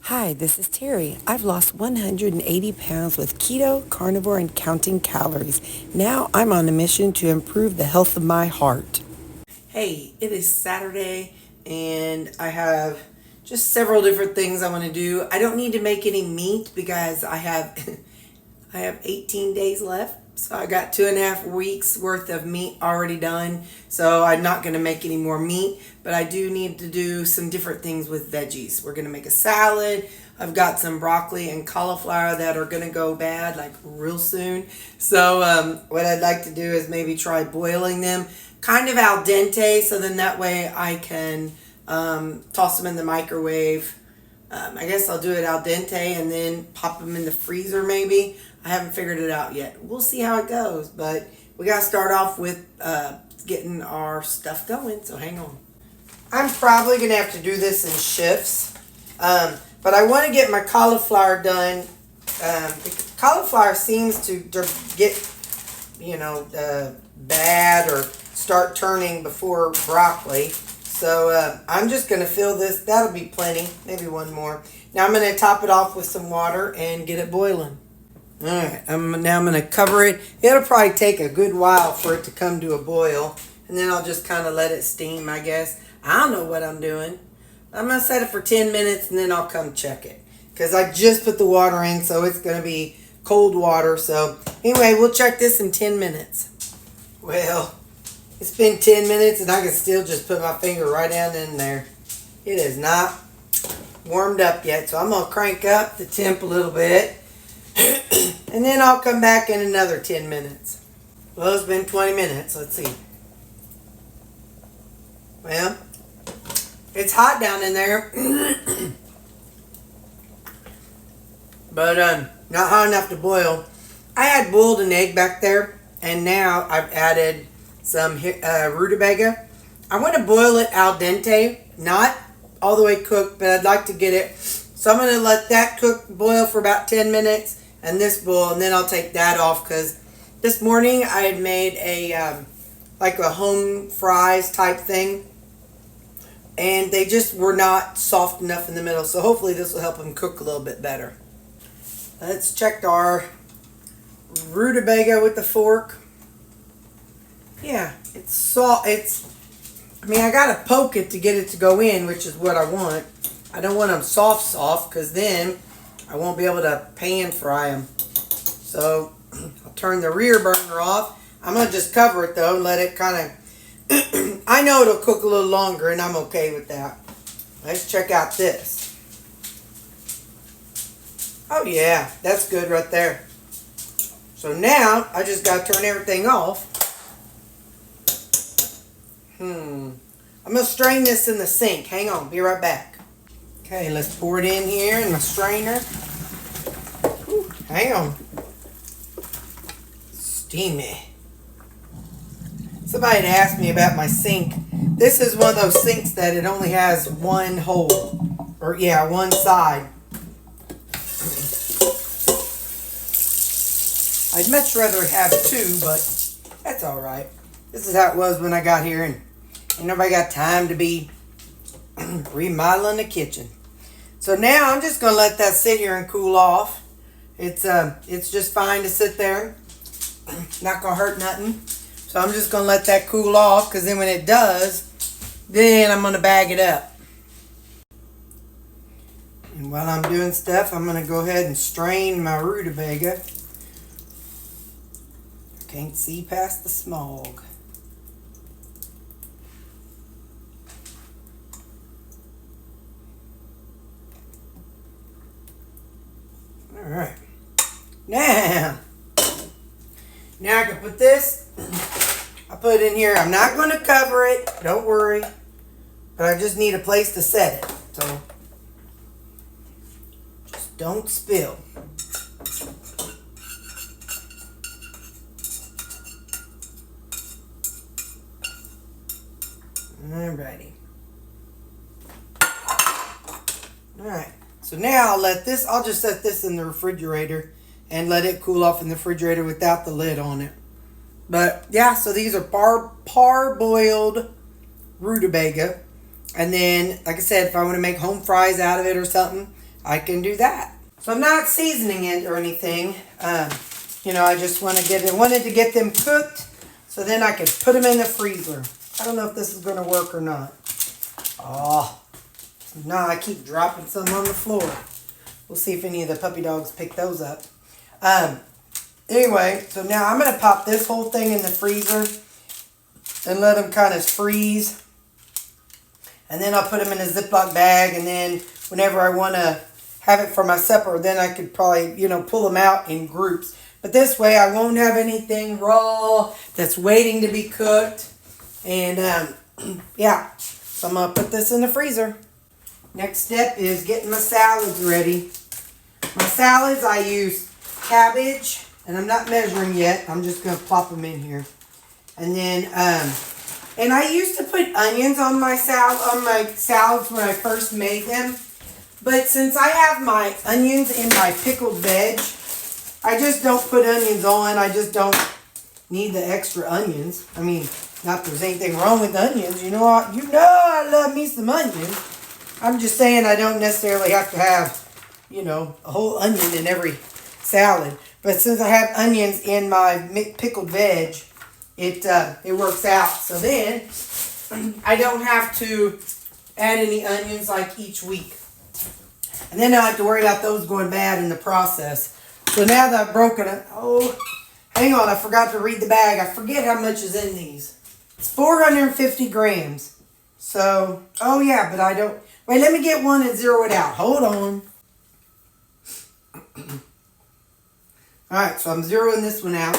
Hi, this is Terry. I've lost 180 pounds with keto, carnivore, and counting calories. Now I'm on a mission to improve the health of my heart. Hey, it is Saturday and I have just several different things I want to do. I don't need to make any meat because I have I have 18 days left. So I got 2.5 weeks worth of meat already done. So I'm not going to make any more meat, but I do need to do some different things with veggies. We're going to make a salad. I've got some broccoli and cauliflower that are going to go bad like real soon. So what I'd like to do is maybe try boiling them kind of al dente, so then that way I can toss them in the microwave. I guess I'll do it al dente and then pop them in the freezer maybe. I haven't figured it out yet. We'll see how it goes, but we got to start off with getting our stuff going, so hang on. I'm probably going to have to do this in shifts, but I want to get my cauliflower done. Cauliflower seems to get, bad or start turning before broccoli. So I'm just going to fill this. That'll be plenty. Maybe one more. Now I'm going to top it off with some water and get it boiling. Alright, now I'm going to cover it. It'll probably take a good while for it to come to a boil. And then I'll just kind of let it steam, I guess. I don't know what I'm doing. I'm going to set it for 10 minutes and then I'll come check it. Because I just put the water in, so it's going to be cold water. So anyway, we'll check this in 10 minutes. Well, it's been 10 minutes and I can still just put my finger right down in there. It is not warmed up yet. So I'm going to crank up the temp a little bit. And then I'll come back in another 10 minutes. Well, it's been 20 minutes. Let's see. Well, it's hot down in there. But not hot enough to boil. I had boiled an egg back there. And now I've added some rutabaga. I want to boil it al dente. Not all the way cooked, but I'd like to get it. So I'm going to let that boil for about 10 minutes. And this bowl, and then I'll take that off because this morning I had made a like a home fries type thing, and they just were not soft enough in the middle. So hopefully this will help them cook a little bit better. Let's check our rutabaga with the fork. Yeah, it's soft. I gotta poke it to get it to go in, which is what I want. I don't want them soft because then I won't be able to pan fry them. So I'll turn the rear burner off. I'm going to just cover it though and let it kind of, I know it'll cook a little longer and I'm okay with that. Let's check out this. Oh yeah, that's good right there. So now I just got to turn everything off. I'm going to strain this in the sink. Hang on, be right back. Okay, let's pour it in here in my strainer. Ooh, hang on. Steamy. Somebody had asked me about my sink. This is one of those sinks that it only has one hole. Or yeah, one side. I'd much rather have two, but that's alright. This is how it was when I got here, and ain't nobody got time to be remodeling the kitchen. So now I'm just going to let that sit here and cool off. It's just fine to sit there. Not going to hurt nothing. So I'm just going to let that cool off, because then when it does, then I'm going to bag it up. And while I'm doing stuff, I'm going to go ahead and strain my rutabaga. Can't see past the smog. Alright, now I can put this, I'll put it in here. I'm not going to cover it, don't worry, but I just need a place to set it, so just don't spill. Alrighty. Alright. So now I'll just set this in the refrigerator and let it cool off in the refrigerator without the lid on it. But yeah, so these are parboiled rutabaga. And then, like I said, if I want to make home fries out of it or something, I can do that. So I'm not seasoning it or anything. I just wanted to get them cooked so then I could put them in the freezer. I don't know if this is going to work or not. Oh, no, I keep dropping some on the floor. We'll see if any of the puppy dogs pick those up. Anyway, so now I'm going to pop this whole thing in the freezer and let them kind of freeze. And then I'll put them in a Ziploc bag, and then whenever I want to have it for my supper, then I could probably, pull them out in groups. But this way I won't have anything raw that's waiting to be cooked. And yeah, so I'm going to put this in the freezer. Next step is getting my salads ready. My salads, I use cabbage, and I'm not measuring yet. I'm just going to plop them in here. And then, and I used to put onions on my salads when I first made them. But since I have my onions in my pickled veg, I just don't put onions on. I just don't need the extra onions. I mean, not that there's anything wrong with onions. You know I love me some onions. I'm just saying I don't necessarily have to have, a whole onion in every salad. But since I have onions in my pickled veg, it works out. So then I don't have to add any onions like each week. And then I don't have to worry about those going bad in the process. So now that I've broken it, hang on, I forgot to read the bag. I forget how much is in these. It's 450 grams. So, yeah, but I don't. Wait, let me get one and zero it out. Hold on. Alright, so I'm zeroing this one out.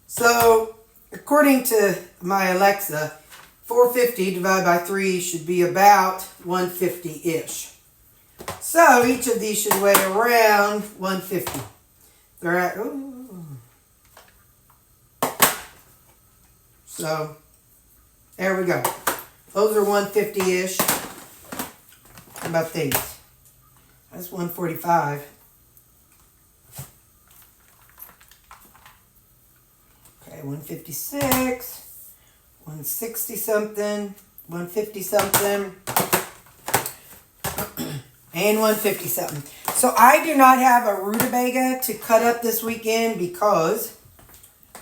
So, according to my Alexa, 450 divided by 3 should be about 150-ish. So, each of these should weigh around 150. They're at, so, there we go. Those are 150-ish. How about these? That's 145. Okay, 156, 160 something, 150 something, and 150 something. So I do not have a rutabaga to cut up this weekend because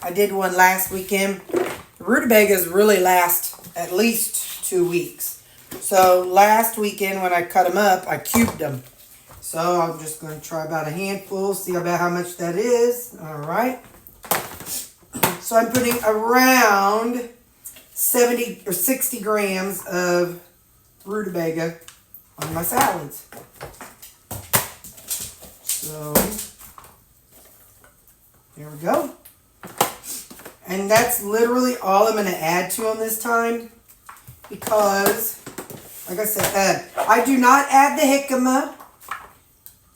I did one last weekend. The rutabagas really last at least 2 weeks. So last weekend when I cut them up, I cubed them. So I'm just going to try about a handful, see about how much that is. All right. So I'm putting around 70 or 60 grams of rutabaga on my salads. So there we go. And that's literally all I'm going to add to them this time because, like I said, I do not add the jicama.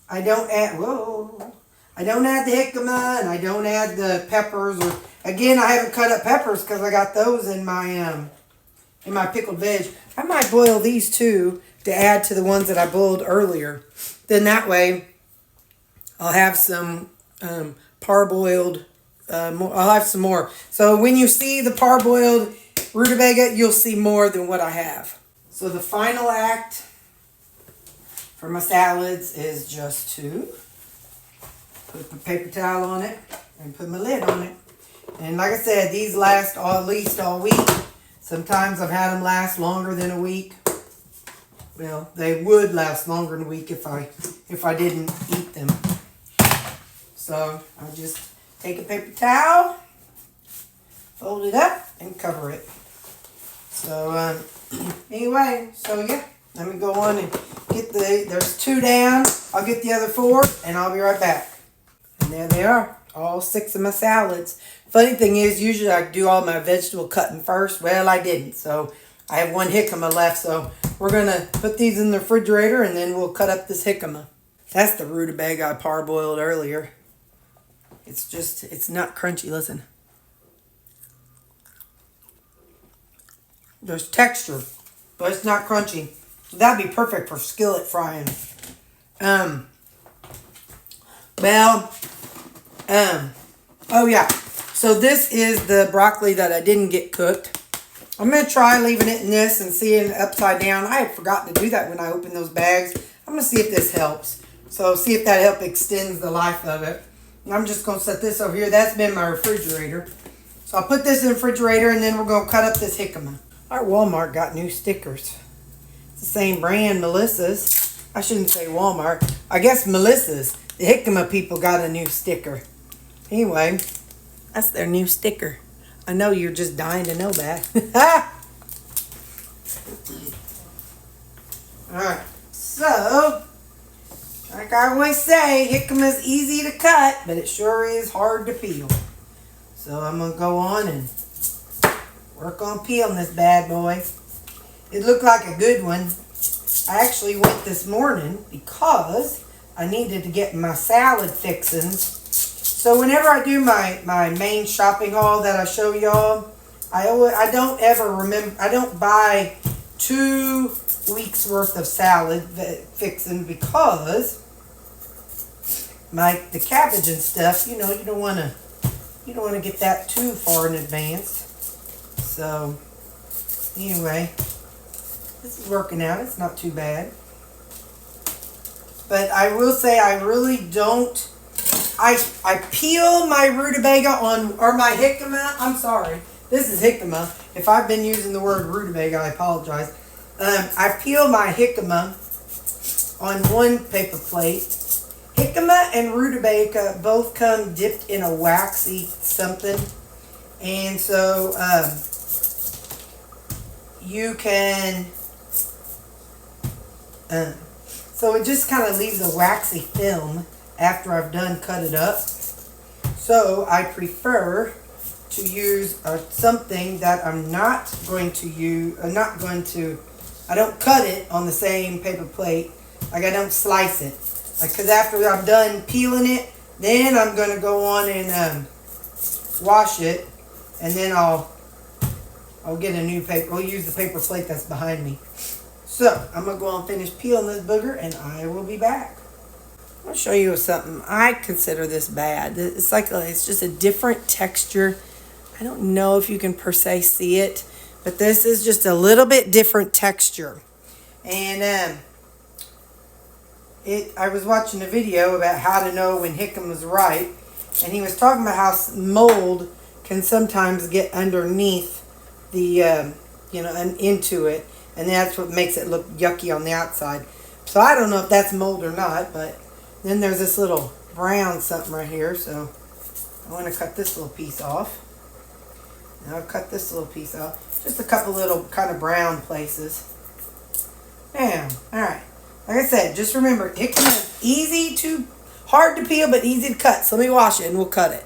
I don't add the jicama, and I don't add the peppers. Or again, I haven't cut up peppers because I got those in my pickled veg. I might boil these too to add to the ones that I boiled earlier. Then that way, I'll have some parboiled. I'll have some more. So when you see the parboiled rutabaga, you'll see more than what I have. So the final act for my salads is just to put my paper towel on it and put my lid on it. And like I said, these last at least all week. Sometimes I've had them last longer than a week. Well, they would last longer than a week if I didn't eat them. So I just take a paper towel, fold it up, and cover it. So anyway, so yeah, let me go on and get there's 2 down. I'll get the other 4, and I'll be right back. And there they are, all 6 of my salads. Funny thing is, usually I do all my vegetable cutting first. Well, I didn't, so I have 1 jicama left. So we're gonna put these in the refrigerator, and then we'll cut up this jicama. That's the rutabaga I parboiled earlier. It's not crunchy. Listen. There's texture, but it's not crunchy. So that'd be perfect for skillet frying. Oh yeah. So this is the broccoli that I didn't get cooked. I'm going to try leaving it in this and seeing it upside down. I had forgotten to do that when I opened those bags. I'm going to see if this helps. So see if that help extends the life of it. And I'm just going to set this over here. That's been my refrigerator. So I'll put this in the refrigerator, and then we're going to cut up this jicama. Our Walmart got new stickers. It's the same brand, Melissa's. I shouldn't say Walmart. I guess Melissa's. The jicama people got a new sticker. Anyway, that's their new sticker. I know you're just dying to know that. Alright, so, like I always say, jicama's easy to cut, but it sure is hard to peel. So I'm going to go on and work on peeling this bad boy. It looked like a good one. I actually went this morning because I needed to get my salad fixings. So whenever I do my main shopping haul that I show y'all, I don't ever remember, I don't buy 2 weeks worth of salad fixing because the cabbage and stuff, you know, you don't want to get that too far in advance. So anyway, this is working out. It's not too bad. But I will say I really don't. I peel my rutabaga or my jicama. I'm sorry. This is jicama. If I've been using the word rutabaga, I apologize. I peel my jicama on one paper plate. Jicama and rutabaga both come dipped in a waxy something. And so you can... so it just kind of leaves a waxy film after I've done cut it up. So I prefer to use something that I'm not going to use. I don't cut it on the same paper plate. Like I don't slice it. Because after I'm done peeling it, then I'm going to go on and wash it. And then I'll get a new paper. I'll use the paper plate that's behind me. So I'm going to go on and finish peeling this booger, and I will be back. I'll show you something. I consider this bad. It's just a different texture. I don't know if you can per se see it, but this is just a little bit different texture. And I was watching a video about how to know when jicama was ripe, and he was talking about how mold can sometimes get underneath the, and into it, and that's what makes it look yucky on the outside. So I don't know if that's mold or not, but then there's this little brown something right here, so I want to cut this little piece off. And I'll cut this little piece off. Just a couple little kind of brown places. Bam. Alright. Like I said, just remember, jicama is hard to peel, but easy to cut. So let me wash it and we'll cut it.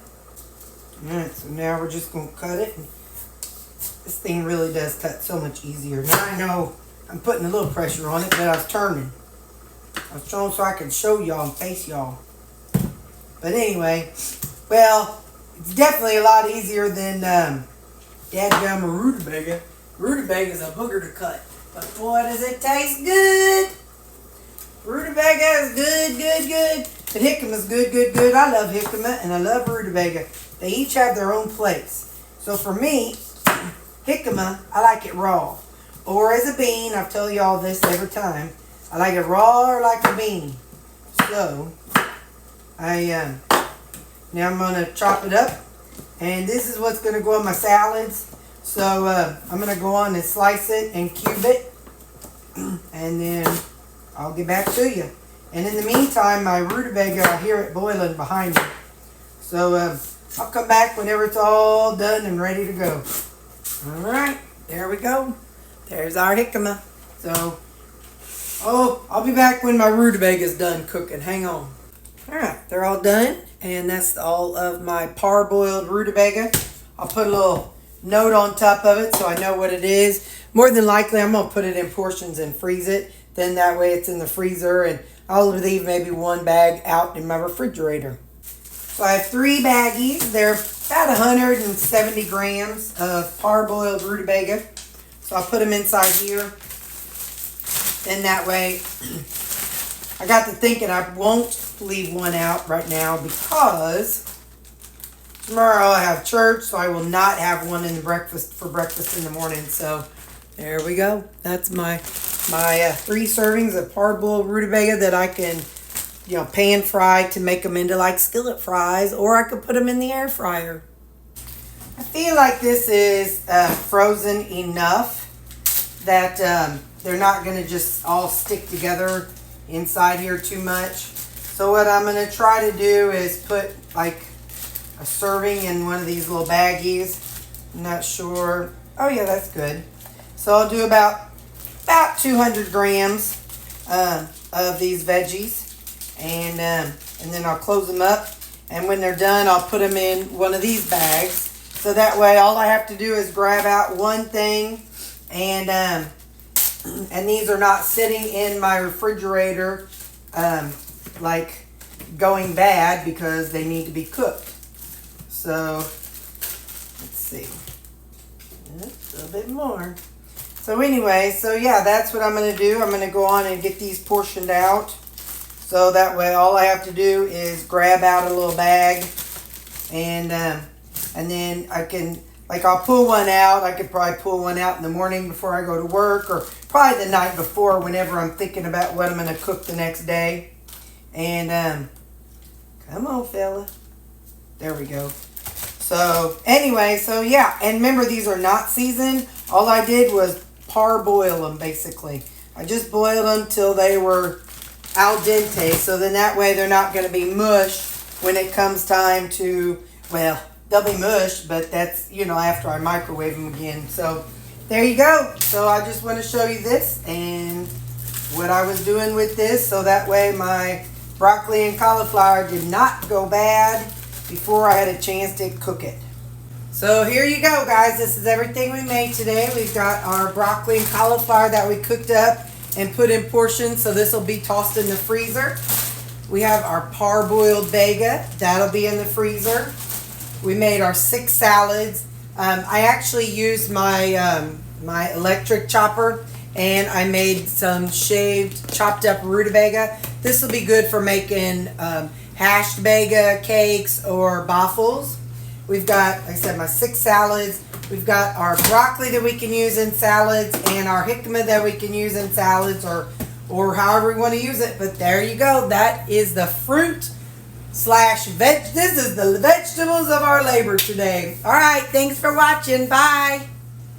Alright, so now we're just going to cut it. This thing really does cut so much easier. Now I know I'm putting a little pressure on it, but I was turning. I was trying so I could show y'all and face y'all. But anyway, well, it's definitely a lot easier than dadgum or rutabaga. Rutabaga is a booger to cut. But boy, does it taste good. Rutabaga is good. But jicama is good. I love jicama and I love rutabaga. They each have their own place. So for me, jicama, I like it raw. Or as a bean. I've told y'all this every time. I like it raw or like a bean. So, now I'm going to chop it up. And this is what's going to go in my salads. So, I'm going to go on and slice it and cube it. And then I'll get back to you. And in the meantime, my rutabaga, I hear it boiling behind me. So, I'll come back whenever it's all done and ready to go. Alright, there we go. There's our jicama. So, I'll be back when my rutabaga is done cooking. Hang on. Alright, they're all done. And that's all of my parboiled rutabaga. I'll put a little note on top of it so I know what it is. More than likely, I'm going to put it in portions and freeze it. Then that way it's in the freezer. And I'll leave maybe one bag out in my refrigerator. So I have 3 baggies. They're about 170 grams of parboiled rutabaga. So I'll put them inside here. And that way, I got to thinking I won't leave one out right now because tomorrow I have church, so I will not have one in the breakfast in the morning. So there we go. That's my 3 servings of parboiled rutabaga that I can pan fry to make them into like skillet fries, or I could put them in the air fryer. I feel like this is frozen enough that they're not going to just all stick together inside here too much. So what I'm going to try to do is put like a serving in one of these little baggies. I'm not sure. Oh yeah, that's good. So I'll do about 200 grams of these veggies, and then I'll close them up, and when they're done I'll put them in one of these bags, so that way all I have to do is grab out one thing, and these are not sitting in my refrigerator like going bad, because they need to be cooked. So let's see, a little bit more. So anyway, so yeah, that's what I'm going to do. I'm going to go on and get these portioned out. So that way all I have to do is grab out a little bag, and then I can, like, I'll pull one out. I could probably pull one out in the morning before I go to work, or probably the night before whenever I'm thinking about what I'm going to cook the next day. And come on, fella. There we go. So anyway, so yeah, and remember, these are not seasoned. All I did was parboil them, basically. I just boiled them till they were al dente, so then that way they're not going to be mush when it comes time to, well, they'll be mush, but that's, after I microwave them again. So there you go. So I just want to show you this and what I was doing with this, so that way my broccoli and cauliflower did not go bad before I had a chance to cook it. So here you go, guys. This is everything we made today. We've got our broccoli and cauliflower that we cooked up and put in portions, so this will be tossed in the freezer. We have our parboiled baga. That'll be in the freezer. We made our 6 salads. I actually used my my electric chopper, and I made some shaved, chopped up rutabaga. This will be good for making hashed baga cakes or waffles. We've got, like I said, my 6 salads. We've got our broccoli that we can use in salads, and our jicama that we can use in salads, or however we want to use it. But there you go. That is the fruit slash veg. This is the vegetables of our labor today. All right. Thanks for watching. Bye.